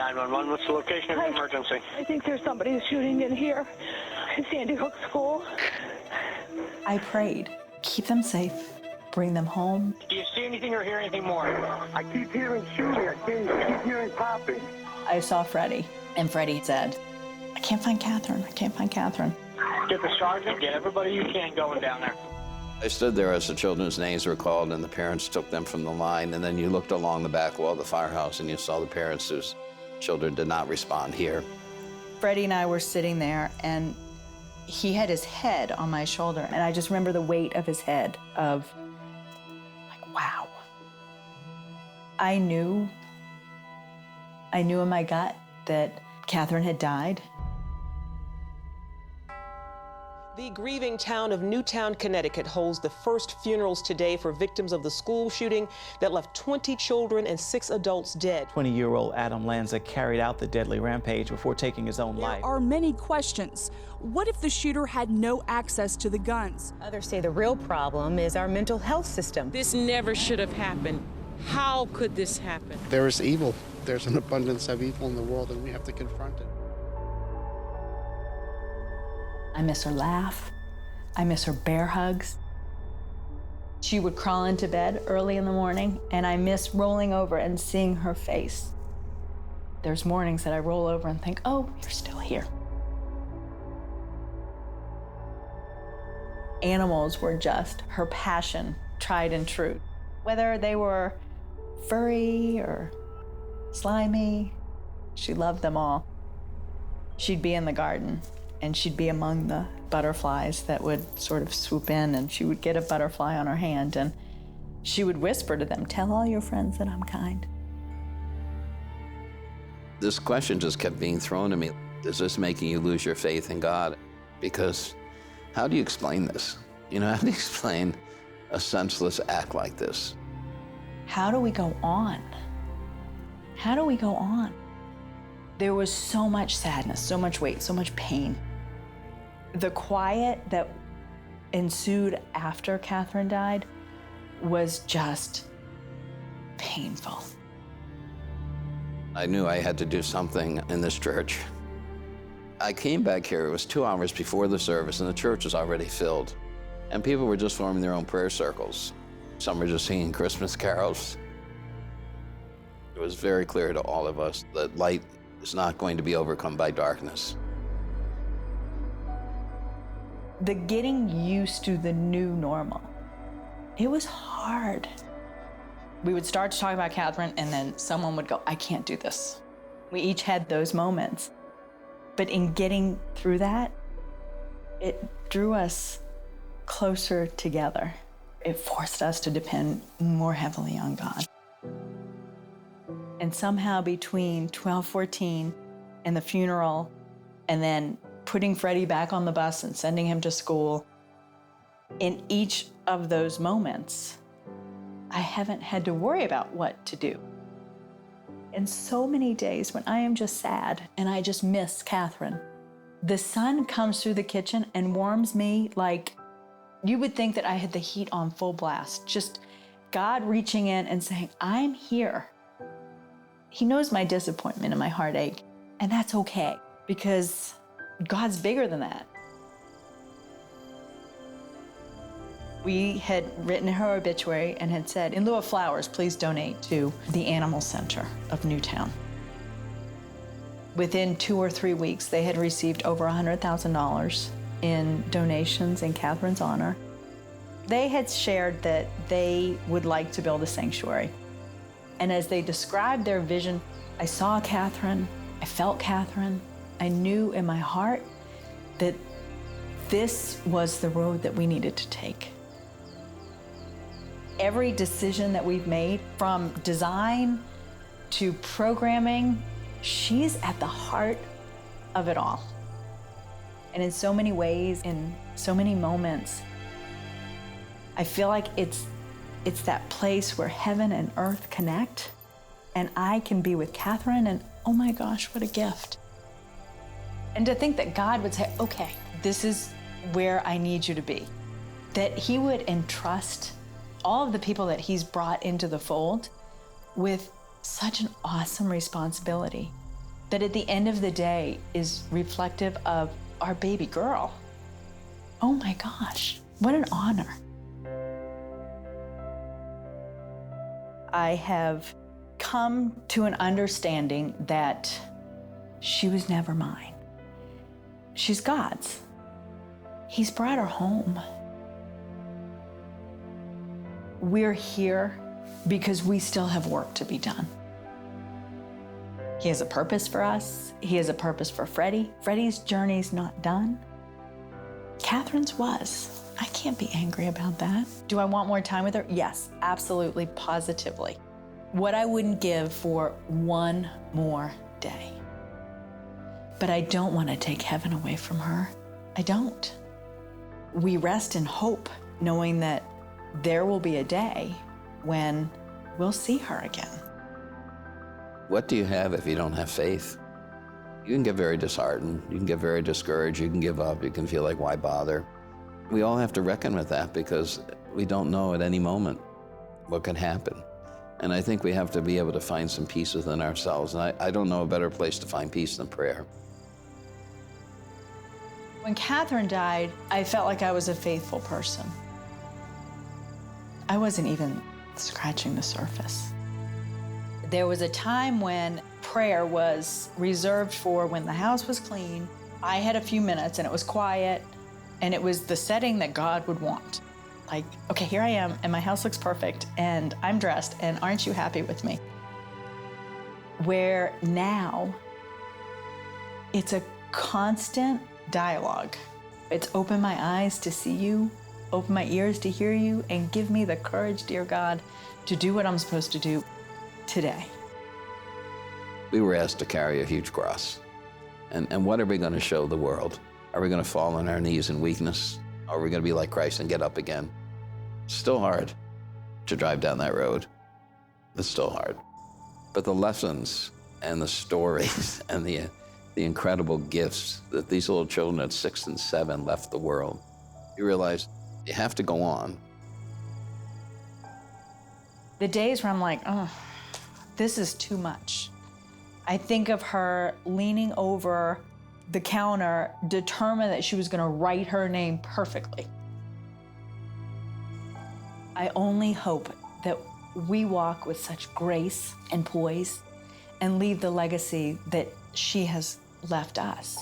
911, what's the location of the emergency? I think there's somebody shooting in here at Sandy Hook School. I prayed, keep them safe, bring them home. Do you see anything or hear anything more? I keep hearing shooting, I keep hearing popping. I saw Freddie, and Freddie said, I can't find Catherine, I can't find Catherine. Get the sergeant, get everybody you can going down there. I stood there as the children's names were called and the parents took them from the line, and then you looked along the back wall of the firehouse and you saw the parents whose children did not respond here. Freddie and I were sitting there, and he had his head on my shoulder, and I just remember the weight of his head of, like, wow. I knew in my gut that Catherine had died. The grieving town of Newtown, Connecticut holds the first funerals today for victims of the school shooting that left 20 children and 6 adults dead. 20-year-old Adam Lanza carried out the deadly rampage before taking his own life. There are many questions. What if the shooter had no access to the guns? Others say the real problem is our mental health system. This never should have happened. How could this happen? There is evil. There's an abundance of evil in the world, and we have to confront it. I miss her laugh. I miss her bear hugs. She would crawl into bed early in the morning, and I miss rolling over and seeing her face. There's mornings that I roll over and think, oh, you're still here. Animals were just her passion, tried and true. Whether they were furry or slimy, she loved them all. She'd be in the garden, and she'd be among the butterflies that would sort of swoop in, and she would get a butterfly on her hand, and she would whisper to them, tell all your friends that I'm kind. This question just kept being thrown to me. Is this making you lose your faith in God? Because how do you explain this? You know, how do you explain a senseless act like this? How do we go on? How do we go on? There was so much sadness, so much weight, so much pain. The quiet that ensued after Catherine died was just painful. I knew I had to do something in this church. I came back here, it was 2 hours before the service, and the church was already filled. And people were just forming their own prayer circles. Some were just singing Christmas carols. It was very clear to all of us that light is not going to be overcome by darkness. The getting used to the new normal, it was hard. We would start to talk about Catherine, and then someone would go, I can't do this. We each had those moments. But in getting through that, it drew us closer together. It forced us to depend more heavily on God. And somehow between 12/14 and the funeral, and then putting Freddie back on the bus and sending him to school, in each of those moments, I haven't had to worry about what to do. In so many days when I am just sad and I just miss Catherine, the sun comes through the kitchen and warms me like you would think that I had the heat on full blast. Just God reaching in and saying, I'm here. He knows my disappointment and my heartache, and that's okay because God's bigger than that. We had written her obituary and had said, in lieu of flowers, please donate to the Animal Center of Newtown. Within 2 or 3 weeks, they had received over $100,000 in donations in Catherine's honor. They had shared that they would like to build a sanctuary. And as they described their vision, I saw Catherine, I felt Catherine, I knew in my heart that this was the road that we needed to take. Every decision that we've made, from design to programming, she's at the heart of it all. And in so many ways, in so many moments, I feel like it's that place where heaven and earth connect, and I can be with Catherine, and oh my gosh, what a gift. And to think that God would say, okay, this is where I need you to be. That he would entrust all of the people that he's brought into the fold with such an awesome responsibility. that at the end of the day is reflective of our baby girl. Oh my gosh, what an honor. I have come to an understanding that she was never mine. She's God's. He's brought her home. We're here because we still have work to be done. He has a purpose for us. He has a purpose for Freddie. Freddie's journey's not done. Catherine's was. I can't be angry about that. Do I want more time with her? Yes, absolutely, positively. What I wouldn't give for one more day. But I don't want to take heaven away from her. I don't. We rest in hope, knowing that there will be a day when we'll see her again. What do you have if you don't have faith? You can get very disheartened, you can get very discouraged, you can give up, you can feel like, why bother? We all have to reckon with that because we don't know at any moment what can happen. And I think we have to be able to find some peace within ourselves. And I don't know a better place to find peace than prayer. When Catherine died, I felt like I was a faithful person. I wasn't even scratching the surface. There was a time when prayer was reserved for when the house was clean. I had a few minutes and it was quiet and it was the setting that God would want. Like, okay, here I am and my house looks perfect and I'm dressed and aren't you happy with me? Where now it's a constant dialogue. It's open my eyes to see you, open my ears to hear you, and give me the courage, dear God, to do what I'm supposed to do today. We were asked to carry a huge cross. And what are we going to show the world? Are we going to fall on our knees in weakness? Are we going to be like Christ and get up again? It's still hard to drive down that road. It's still hard. But the lessons and the stories and the incredible gifts that these little children at 6 and 7 left the world, you realize you have to go on. The days where I'm like, oh, this is too much. I think of her leaning over the counter, determined that she was going to write her name perfectly. I only hope that we walk with such grace and poise and leave the legacy that she has left us.